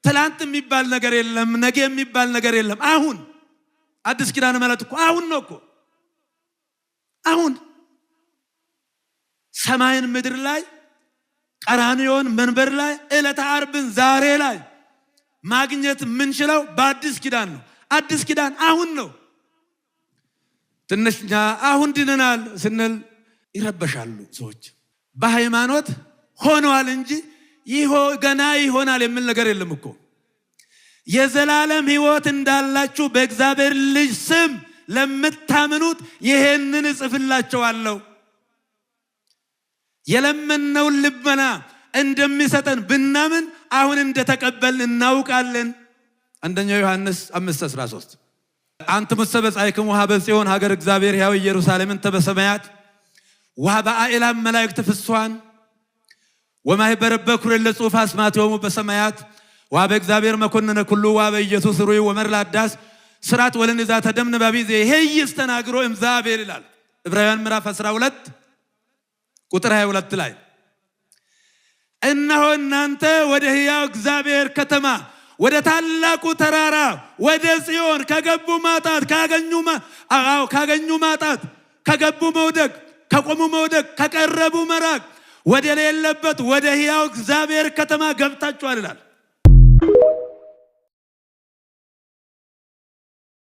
ትላንት የሚባል ነገር የለም፣ ነገ የሚባል ነገር የለም። አሁን አዲስ ኪዳን ማለት እኮ አሁን ነው እኮ። አሁን ሰማይን ምድር ላይ ቀራንዮን መንበር ላይ ዕለተ ዓርብን ዛሬ ላይ ማግኘት የምንችለው በአዲስ ኪዳን ነው። አዲስ ኪዳን አሁን ነው። ትንሽኛ አሁን ድነናል ስንል ይረበሻሉ ሰዎች። በሃይማኖት ሆኗል እንጂ ገና ይሆናል የሚል ነገር የለም እኮ። የዘላለም ሕይወት እንዳላችሁ በእግዚአብሔር ልጅ ስም ለምታምኑት ይሄንን እጽፍላችኋለሁ። የለመነውን ልመና እንደሚሰጠን ብናምን አሁን እንደተቀበልን እናውቃለን። አንደኛ ዮሐንስ 5:13 አንተ መሰበጻይክሙ ሀበ ጽዮን ሀገር እግዚአብሔር ያው ኢየሩሳሌምን ተበሰማያት ወበአእላም መላእክት ፍስዋን ወማህበረ በኩር ለጽሑፍ አስማቲሆሙ በሰማያት ወበእግዚአብሔር መኮንነ ኩሉ ወበኢየሱስ ሩይ ወመርላዳስ ስራት ወለንዛ ተደምነ ባቢዜ ይሄይስ ተናግሮ እግዚአብሔር ይላል። ዕብራውያን ምዕራፍ 12 ቁጥር 22 ላይ እነሆ እናንተ ወደ ሕያው እግዚአብሔር ከተማ ወደ ታላቁ ተራራ ወደ ጽዮን ከገቡ ማጣት ካገኙ ማጣት ከገቡ መውደቅ ከቆሙ መውደቅ ከቀረቡ መራቅ ወደ ሌለበት ወደ ሕያው እግዚአብሔር ከተማ ገብታችኋል ይላል።